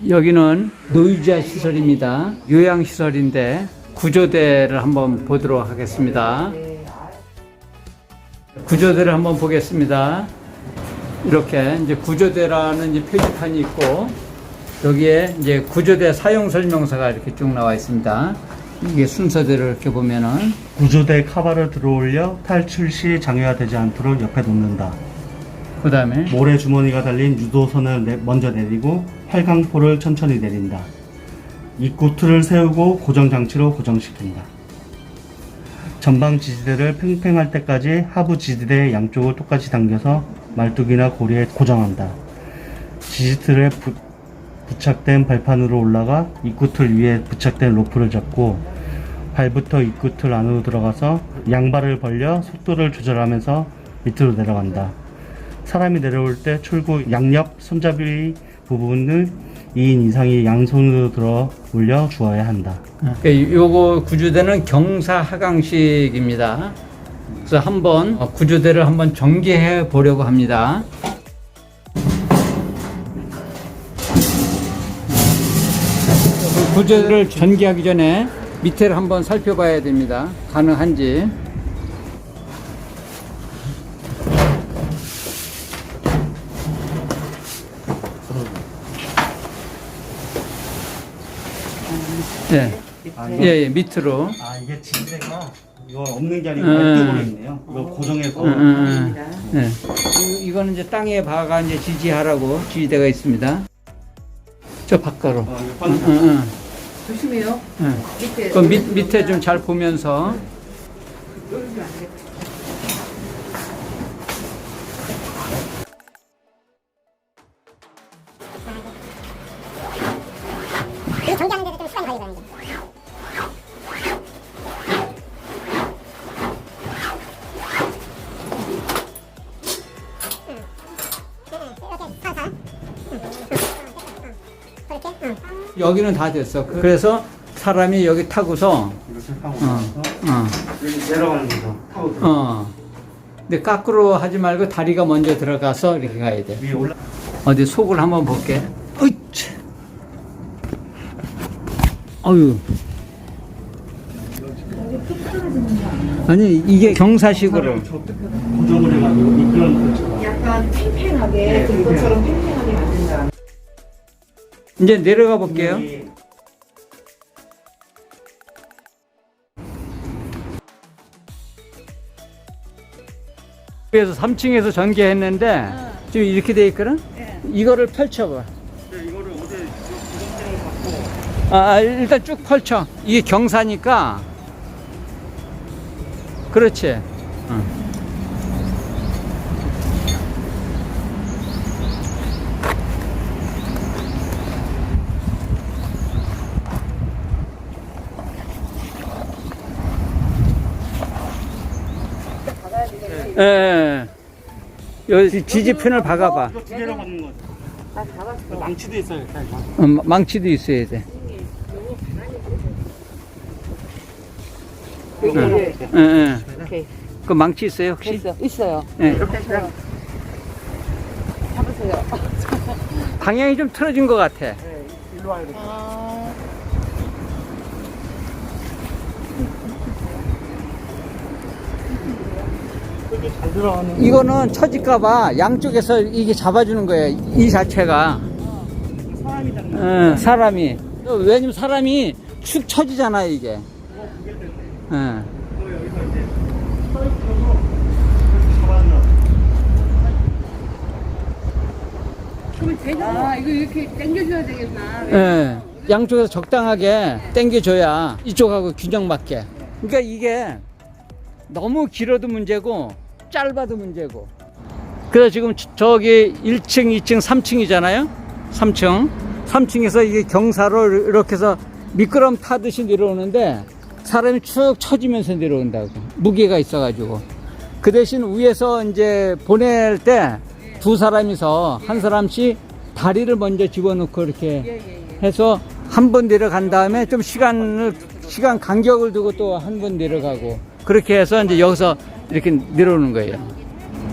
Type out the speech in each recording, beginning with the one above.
여기는 노유자 시설입니다. 요양시설인데 구조대를 한번 보도록 하겠습니다. 구조대를 한번 보겠습니다. 이렇게 이제 구조대라는 이제 표지판이 있고 여기에 이제 구조대 사용 설명서가 이렇게 쭉 나와 있습니다. 이게 순서대로 이렇게 보면은 구조대 카바를 들어올려 탈출 시 장애가 되지 않도록 옆에 놓는다. 그 다음에 모래 주머니가 달린 유도선을 먼저 내리고 활강포를 천천히 내린다. 입구 틀을 세우고 고정 장치로 고정시킨다. 전방 지지대를 팽팽할 때까지 하부 지지대 양쪽을 똑같이 당겨서 말뚝이나 고리에 고정한다. 지지틀에 부착된 발판으로 올라가 입구 틀 위에 부착된 로프를 잡고 발부터 입구 틀 안으로 들어가서 양발을 벌려 속도를 조절하면서 밑으로 내려간다. 사람이 내려올 때 출구 양옆 손잡이 부분을 2인 이상이 양손으로 들어 올려 주어야 한다. 요거 구조대는 경사 하강식입니다. 그래서 한번 구조대를 한번 전개해 보려고 합니다. 구조대를 전개하기 전에 밑에를 한번 살펴봐야 됩니다. 가능한지. 예, 밑으로. 아, 이게 지지대가 이거 없는 게 아니고 말뚝으로 있네요. 이거 고정해서. 네. 이거는 이제 땅에 박아 이제 지지하라고 지지대가 있습니다. 저 바깥으로. 조심해요. 그 밑에 좀 잘 보면서. 정지하는 데도 좀 시간이 걸리거든요. 여기는 다 됐어. 그래서 사람이 여기 타고서 이렇게 타고 나서 여기 내려가는 거죠. 타고 들어. 근데 거꾸로 하지 말고 다리가 먼저 들어가서 이렇게 가야 돼. 위에 올라. 어디 속을 한번 볼게. 으이치. 어유. 아니 이게 경사식으로. 고정을 해가지고 미끄러운 거죠. 약간 팽팽하게 그것처럼 팽팽하게 만든다. 이제 내려가 볼게요. 그래서 3층에서 전개했는데 지금 이렇게 돼 있거든. 이거를 펼쳐봐. 이거를 어제 고정대로 갖고. 일단 쭉 펼쳐. 이게 경사니까. 그렇지. 예. 여기 지지편을 박아봐. 이거 두 개로 박는 거죠. 망치도 있어요. 망치도 있어야 돼. 예. 오케이. 그 망치 있어요 혹시? 있어요. 예. 잡으세요. 방향이 좀 틀어진 것 같아. 일로 와야 돼. 잘 들어가는. 이거는 처질까봐 양쪽에서 이게 잡아주는 거예요. 이 자체가. 사람이 잡는. 사람이. 왜냐면 사람이 축 처지잖아요 이게. 예. 여기서 이제 서있어서 잡아놔. 이거 이렇게 당겨줘야 되겠나? 예. 양쪽에서 적당하게 당겨줘야 이쪽하고 균형 맞게. 그러니까 이게 너무 길어도 문제고 짧아도 문제고. 그래서 지금 저기 1층, 2층, 3층이잖아요. 3층에서 이게 경사로 이렇게 해서 미끄럼 타듯이 내려오는데 사람이 축 처지면서 내려온다고. 무게가 있어가지고. 그 대신 위에서 이제 보낼 때 두 사람이서 한 사람씩 다리를 먼저 집어넣고 이렇게 해서 한 번 내려간 다음에 좀 시간 간격을 두고 또 한 번 내려가고 그렇게 해서 이제 여기서 이렇게 내려오는 거예요.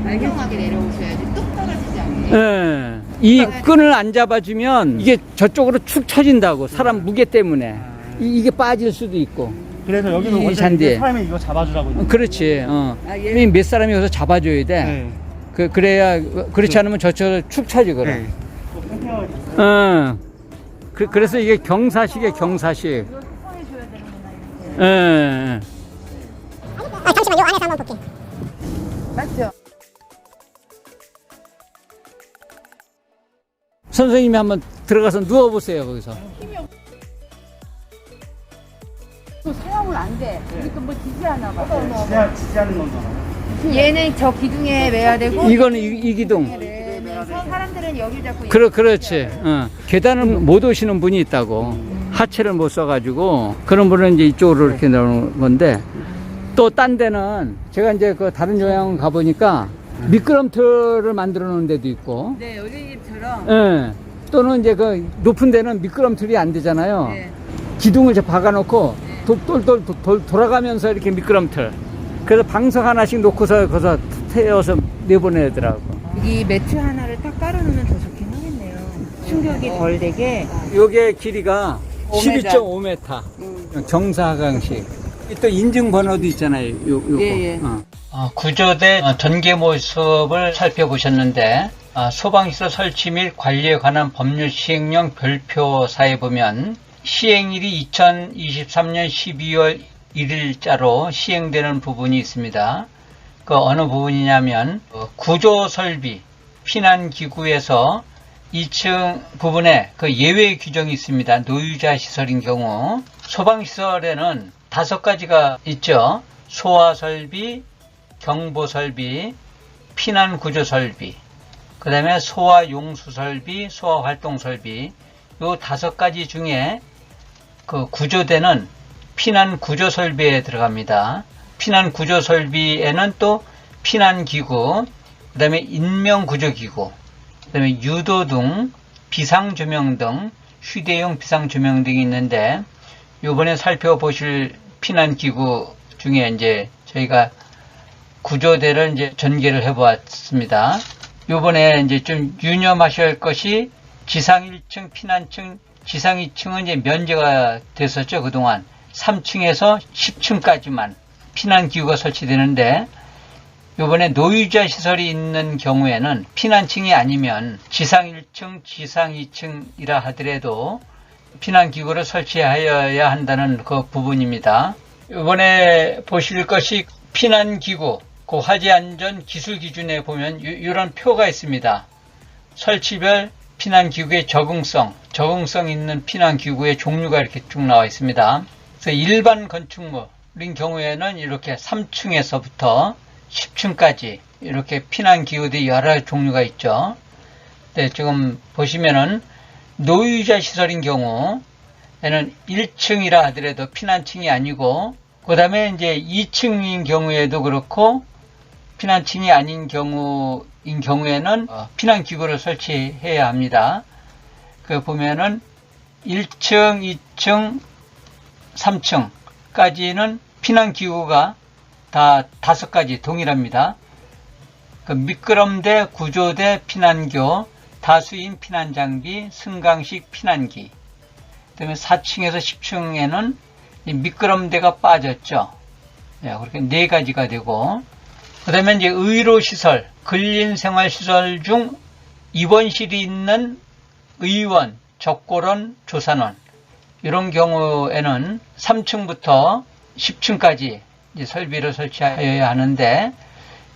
날경하게 내려오셔야지 뚝 떨어지지 않게. 예. 이 끈을 안 잡아주면 이게 저쪽으로 축 처진다고 사람 무게 때문에 이게 빠질 수도 있고. 그래서 여기서 이 원래 잔디에. 이제 사람이 이거 잡아주라고. 있는 그렇지. 몇 사람이 여기서 잡아줘야 돼. 네. 그래야 그렇지 않으면 저쪽으로 축 처지거든. 네. 또 팽팽하게 그래서 이게 경사식이에요, 경사식. 예. 잠시만 요 안에서 한번 볼게. 맞죠? 선생님이 한번 들어가서 누워보세요, 거기서. 사용을 안 돼. 그러니까 뭐 지지하나 봐. 지지하는 건가. 얘는 저 기둥에 매야 되고 이거는 이 기둥. 매면서 사람들은 여기 잡고 그렇지. 계단을 못 오시는 분이 있다고. 하체를 못 써가지고 그런 분은 이제 이쪽으로 이렇게 나오는 건데 또 딴 데는 제가 이제 그 다른 요양원 가보니까 미끄럼틀을 만들어 놓은 데도 있고. 네, 여기처럼 예. 또는 이제 그 높은 데는 미끄럼틀이 안 되잖아요. 네. 기둥을 이제 박아놓고 돌아가면서 이렇게 미끄럼틀. 그래서 방석 하나씩 놓고서 거기서 태워서 내보내더라고. 여기 매트 하나를 딱 깔아놓으면 더 좋긴 하겠네요. 충격이 덜 되게. 요게 길이가 5m. 12.5m. 경사하강식. 또 인증번호도 있잖아요. 요거. 예, 예. 구조대 전개 모습을 살펴보셨는데 소방시설 설치 및 관리에 관한 법률 시행령 별표사에 보면 시행일이 2023년 12월 1일자로 시행되는 부분이 있습니다. 그 어느 부분이냐면 구조 설비 피난기구에서 2층 부분에 그 예외 규정이 있습니다. 노유자 시설인 경우 소방시설에는 5가지가 있죠. 소화설비, 경보설비, 피난구조설비, 그 다음에 소화용수설비, 소화활동설비 요 5가지 중에 그 구조대는 피난구조설비에 들어갑니다. 피난구조설비에는 또 피난기구, 그 다음에 인명구조기구, 그 다음에 유도등, 비상조명 등, 휴대용 비상조명 등이 있는데 요번에 살펴보실 피난기구 중에 이제 저희가 구조대를 이제 전개를 해 보았습니다. 요번에 이제 좀 유념하셔야 할 것이 지상 1층 피난층, 지상 2층은 이제 면제가 됐었죠. 그동안 3층에서 10층까지만 피난기구가 설치되는데 요번에 노유자 시설이 있는 경우에는 피난층이 아니면 지상 1층, 지상 2층이라 하더라도 피난기구를 설치하여야 한다는 그 부분입니다. 이번에 보실 것이 피난기구, 그 화재안전 기술기준에 보면 이런 표가 있습니다. 설치별 피난기구의 적응성 있는 피난기구의 종류가 이렇게 쭉 나와 있습니다. 그래서 일반 건축물인 경우에는 이렇게 3층에서부터 10층까지 이렇게 피난기구들이 여러 종류가 있죠. 네, 지금 보시면은 노유자 시설인 경우에는 1층이라 하더라도 피난층이 아니고, 그 다음에 이제 2층인 경우에도 그렇고, 피난층이 아닌 경우에는 피난기구를 설치해야 합니다. 그 보면은 1층, 2층, 3층까지는 피난기구가 다 5가지 동일합니다. 그 미끄럼대, 구조대, 피난교, 다수인 피난장비, 승강식 피난기. 그다음에 4층에서 10층에는 미끄럼대가 빠졌죠. 네, 그렇게 4가지가 되고, 그 다음에 이제 의료시설, 근린생활시설 중 입원실이 있는 의원, 적골원, 조산원, 이런 경우에는 3층부터 10층까지 이제 설비를 설치하여야 하는데,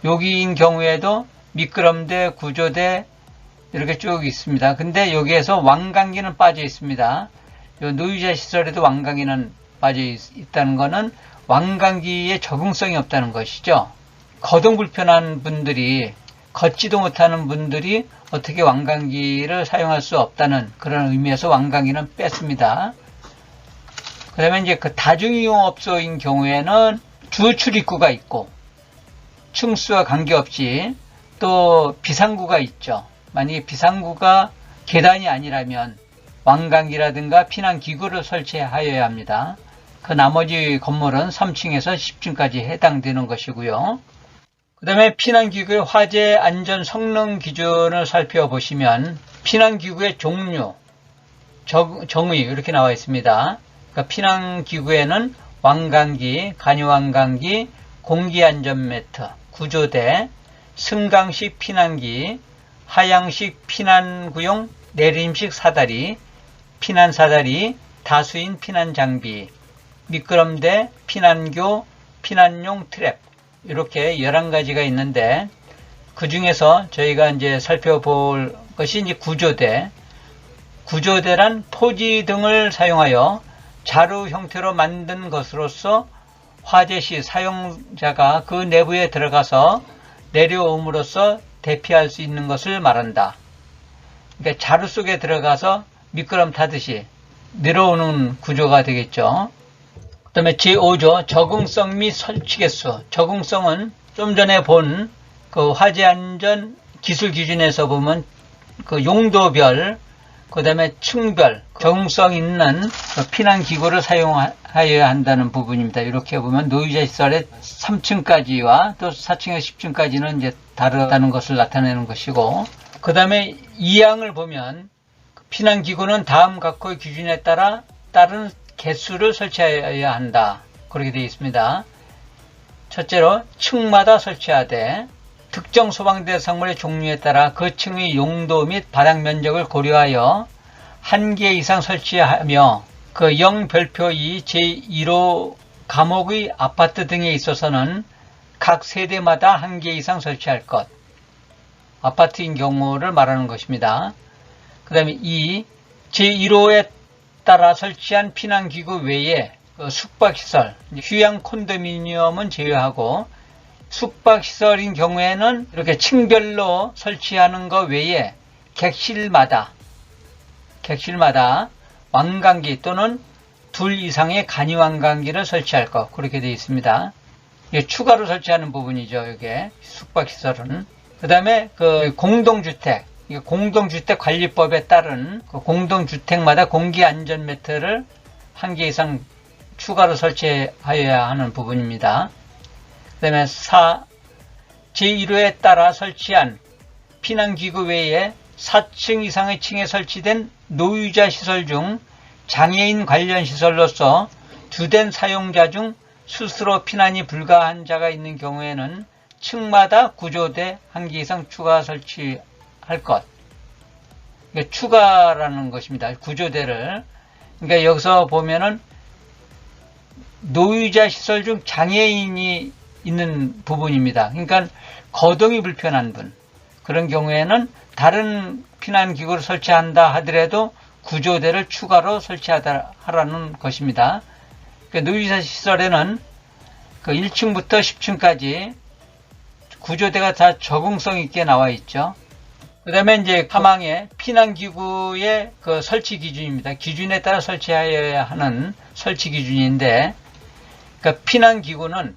여기인 경우에도 미끄럼대, 구조대, 이렇게 쭉 있습니다. 근데 여기에서 왕강기는 빠져 있습니다. 요 노유자 시설에도 왕강기는 빠져 있다는 것은 왕강기에 적응성이 없다는 것이죠. 거동 불편한 분들이, 걷지도 못하는 분들이 어떻게 왕강기를 사용할 수 없다는 그런 의미에서 왕강기는 뺐습니다. 그 다음에 이제 그 다중이용업소인 경우에는 주 출입구가 있고, 층수와 관계없이 또 비상구가 있죠. 만약에 비상구가 계단이 아니라면 왕강기라든가 피난기구를 설치하여야 합니다. 그 나머지 건물은 3층에서 10층까지 해당되는 것이고요. 그 다음에 피난기구의 화재 안전 성능 기준을 살펴보시면 피난기구의 종류, 정의 이렇게 나와 있습니다. 그러니까 피난기구에는 왕관기, 간이왕관기, 공기안전매트, 구조대, 승강식 피난기, 하향식 피난구용 내림식 사다리, 피난사다리, 다수인 피난장비, 미끄럼대, 피난교, 피난용 트랩 이렇게 11가지가 있는데 그 중에서 저희가 이제 살펴볼 것이 이제 구조대. 구조대란 포지 등을 사용하여 자루 형태로 만든 것으로서 화재 시 사용자가 그 내부에 들어가서 내려옴으로써 대피할 수 있는 것을 말한다. 그러니까 자루 속에 들어가서 미끄럼 타듯이 내려오는 구조가 되겠죠. 그 다음에 제5조 적응성 및 설치 개수. 적응성은 좀 전에 본 그 화재 안전 기술 기준에서 보면 그 용도별, 그 다음에 층별, 적응성 있는 그 피난기구를 사용하여야 한다는 부분입니다. 이렇게 보면 노유자 시설의 3층까지와 또 4층에서 10층까지는 이제 다르다는 것을 나타내는 것이고, 그 다음에 2항을 보면 피난기구는 다음 각호의 기준에 따라 따른 개수를 설치하여야 한다. 그렇게 되어 있습니다. 첫째로 층마다 설치하되 특정 소방대상물의 종류에 따라 그 층의 용도 및 바닥 면적을 고려하여 1개 이상 설치하며 그 영별표 2 제1호 감옥의 아파트 등에 있어서는 각 세대마다 1개 이상 설치할 것. 아파트인 경우를 말하는 것입니다. 그 다음에 2. 제1호에 따라 설치한 피난기구 외에 그 숙박시설, 휴양 콘도미니엄은 제외하고 숙박시설인 경우에는 이렇게 층별로 설치하는 것 외에 객실마다 왕관기 또는 2 이상의 간이왕관기를 설치할 것. 그렇게 되어 있습니다. 이게 추가로 설치하는 부분이죠. 이게 숙박시설은. 그 다음에 그 공동주택. 공동주택관리법에 따른 그 공동주택마다 공기안전매트를 1개 이상 추가로 설치하여야 하는 부분입니다. 그 다음에 4. 제1호에 따라 설치한 피난기구 외에 4층 이상의 층에 설치된 노유자 시설 중 장애인 관련 시설로서 주된 사용자 중 스스로 피난이 불가한 자가 있는 경우에는 층마다 구조대 1개 이상 추가 설치할 것. 이게 추가라는 것입니다. 구조대를. 그러니까 여기서 보면은 노유자 시설 중 장애인이 있는 부분입니다. 그러니까 거동이 불편한 분. 그런 경우에는 다른 피난기구를 설치한다 하더라도 구조대를 추가로 설치하라는 것입니다. 그러니까 노유자 시설에는 그 1층부터 10층까지 구조대가 다 적응성 있게 나와 있죠. 그 다음에 이제 사망의 피난기구의 그 설치 기준입니다. 기준에 따라 설치하여야 하는 설치 기준인데, 그 피난기구는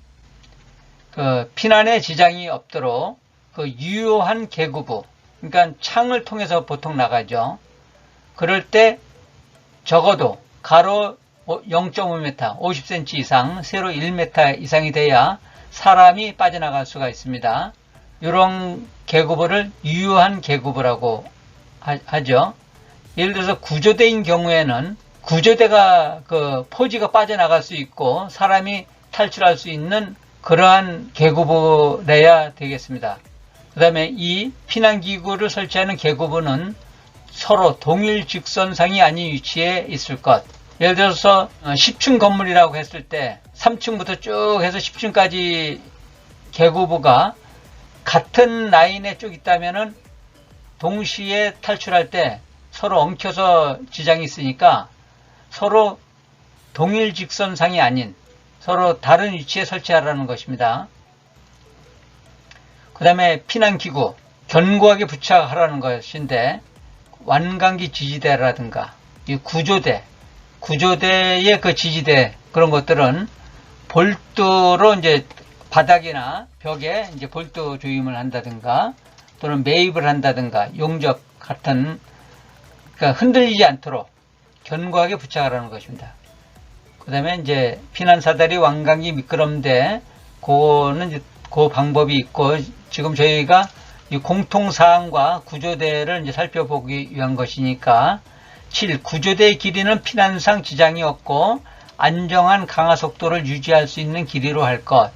그 피난에 지장이 없도록 그 유효한 계구부, 그러니까 창을 통해서 보통 나가죠. 그럴 때 적어도 가로 0.5m, 50cm 이상, 세로 1m 이상이 돼야 사람이 빠져나갈 수가 있습니다. 이런 계구부를 유효한 계구부라고 하죠. 예를 들어서 구조대인 경우에는 구조대가 그 포지가 빠져나갈 수 있고 사람이 탈출할 수 있는 그러한 계구부래야 되겠습니다. 그 다음에 이 피난기구를 설치하는 계구부는 서로 동일 직선상이 아닌 위치에 있을 것. 예를 들어서 10층 건물이라고 했을 때 3층부터 쭉 해서 10층까지 계구부가 같은 라인에 쭉 있다면은 동시에 탈출할 때 서로 엉켜서 지장이 있으니까 서로 동일 직선상이 아닌 서로 다른 위치에 설치하라는 것입니다. 그 다음에 피난기구 견고하게 부착하라는 것인데, 완강기 지지대라든가 이 구조대의 그 지지대, 그런 것들은 볼트로 이제 바닥이나 벽에 이제 볼트 조임을 한다든가 또는 매입을 한다든가 용접 같은, 그러니까 흔들리지 않도록 견고하게 부착하라는 것입니다. 그 다음에 이제 피난사다리, 왕관기, 미끄럼대, 그거는 이제 그 방법이 있고, 지금 저희가 이 공통사항과 구조대를 이제 살펴보기 위한 것이니까, 7. 구조대의 길이는 피난상 지장이 없고 안정한 강하 속도를 유지할 수 있는 길이로 할 것.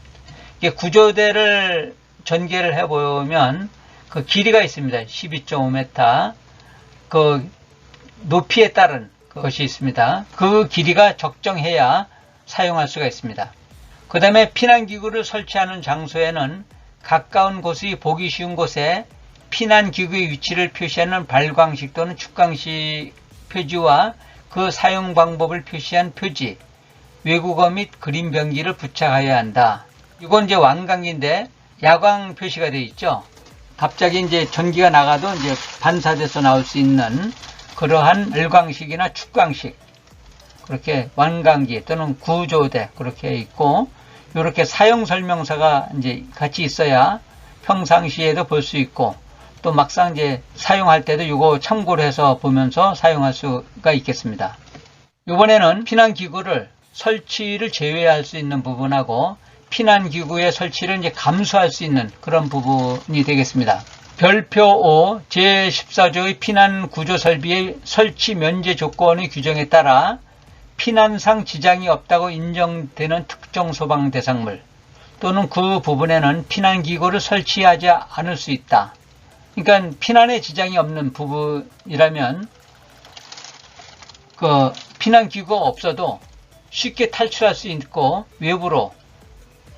이게 구조대를 전개를 해보면 그 길이가 있습니다. 12.5m. 그 높이에 따른 것이 있습니다. 그 길이가 적정해야 사용할 수가 있습니다. 그 다음에 피난기구를 설치하는 장소에는 가까운 곳이 보기 쉬운 곳에 피난기구의 위치를 표시하는 발광식 또는 축광식 표지와 그 사용 방법을 표시한 표지, 외국어 및 그림 병기를 부착하여야 한다. 이건 이제 완강기인데 야광 표시가 되어 있죠. 갑자기 이제 전기가 나가도 이제 반사돼서 나올 수 있는 그러한 발광식이나 축광식, 그렇게 완강기 또는 구조대 그렇게 있고, 이렇게 사용 설명서가 이제 같이 있어야 평상시에도 볼 수 있고, 또 막상 이제 사용할 때도 이거 참고를 해서 보면서 사용할 수가 있겠습니다. 이번에는 피난기구를 설치를 제외할 수 있는 부분하고 피난기구의 설치를 이제 감수할 수 있는 그런 부분이 되겠습니다. 별표 5 제14조의 피난구조설비의 설치 면제 조건의 규정에 따라 피난상 지장이 없다고 인정되는 특정 소방 대상물 또는 그 부분에는 피난기구를 설치하지 않을 수 있다. 그러니까 피난에 지장이 없는 부분이라면 그 피난기구가 없어도 쉽게 탈출할 수 있고 외부로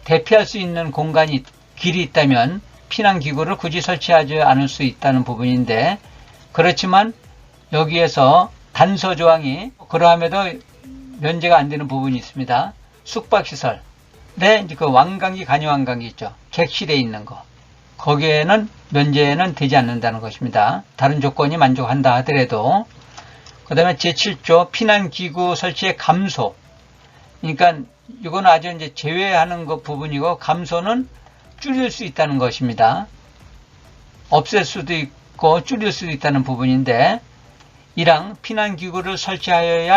대피할 수 있는 공간이 길이 있다면 피난기구를 굳이 설치하지 않을 수 있다는 부분인데, 그렇지만 여기에서 단서 조항이 그러함에도 면제가 안 되는 부분이 있습니다. 숙박시설. 네, 그 완강기, 간이완강기 있죠. 객실에 있는 거. 거기에는 면제는 되지 않는다는 것입니다. 다른 조건이 만족한다 하더라도. 그 다음에 제7조 피난기구 설치의 감소. 그러니까 이건 아주 이제 제외하는 것 부분이고, 감소는 줄일 수 있다는 것입니다. 없앨 수도 있고 줄일 수도 있다는 부분인데, 이랑 피난기구를 설치하여야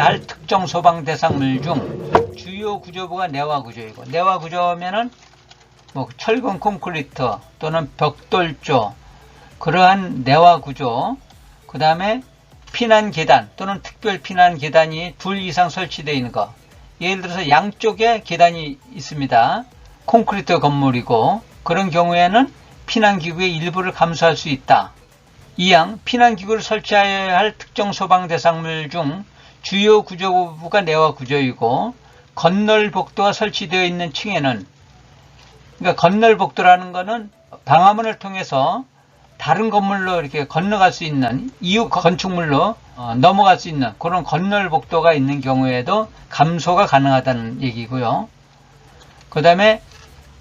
할 특정 소방 대상물 중 주요 구조부가 내화구조이고, 내화구조면은 뭐 철근 콘크리트 또는 벽돌조, 그러한 내화구조, 그 다음에 피난계단 또는 특별 피난계단이 둘 이상 설치되어 있는 것. 예를 들어서 양쪽에 계단이 있습니다. 콘크리트 건물이고, 그런 경우에는 피난기구의 일부를 감수할 수 있다. 이항 피난기구를 설치해야 할 특정 소방 대상물 중 주요 구조부가 내화구조이고, 건널복도가 설치되어 있는 층에는, 그러니까 건널복도라는 것은 방화문을 통해서 다른 건물로 이렇게 건너갈 수 있는, 이후 건축물로 넘어갈 수 있는 그런 건널복도가 있는 경우에도 감소가 가능하다는 얘기고요. 그 다음에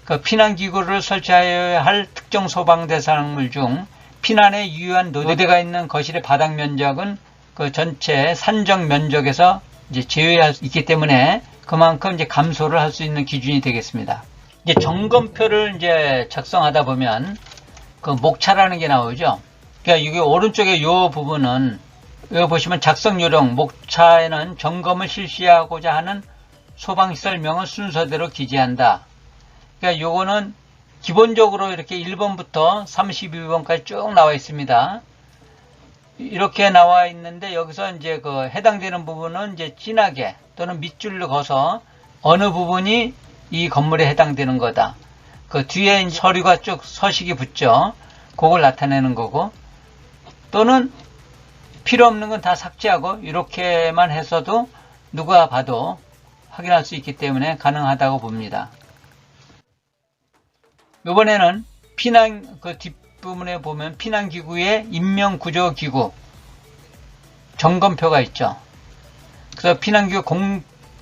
그 피난기구를 설치하여야 할 특정 소방 대상물 중 피난에 유효한 노대가 있는 거실의 바닥 면적은 그 전체 산정 면적에서 이제 제외할 수 있기 때문에 그만큼 이제 감소를 할 수 있는 기준이 되겠습니다. 이제 점검표를 이제 작성하다 보면 그 목차라는 게 나오죠. 그러니까 이게 오른쪽에 이 부분은, 여기 보시면 작성 요령 목차에는 점검을 실시하고자 하는 소방시설명을 순서대로 기재한다. 그러니까 요거는 기본적으로 이렇게 1번부터 32번까지 쭉 나와 있습니다. 이렇게 나와 있는데, 여기서 이제 그 해당되는 부분은 이제 진하게 또는 밑줄로 거서 어느 부분이 이 건물에 해당되는 거다. 그 뒤에 이제 서류가 쭉 서식이 붙죠. 그걸 나타내는 거고, 또는 필요 없는 건 다 삭제하고 이렇게만 해서도 누가 봐도 확인할 수 있기 때문에 가능하다고 봅니다. 이번에는 피난 그 뒷부분에 보면 피난기구의 인명구조기구 점검표가 있죠. 그래서 피난기구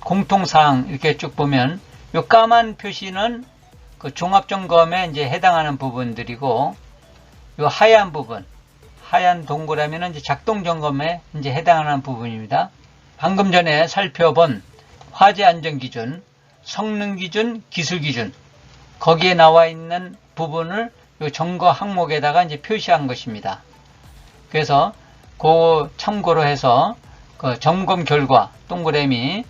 공통사항 이렇게 쭉 보면 이 까만 표시는 그 종합점검에 이제 해당하는 부분들이고, 이 하얀 부분, 하얀 동그라미는 이제 작동점검에 이제 해당하는 부분입니다. 방금 전에 살펴본 화재 안전기준, 성능기준, 기술기준, 거기에 나와 있는 부분을 이 점거 항목에다가 이제 표시한 것입니다. 그래서 그 참고로 해서 그 점검 결과 동그라미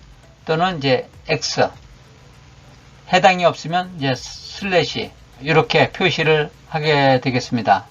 또는 이제 X 해당이 없으면 이제 슬래시 이렇게 표시를 하게 되겠습니다.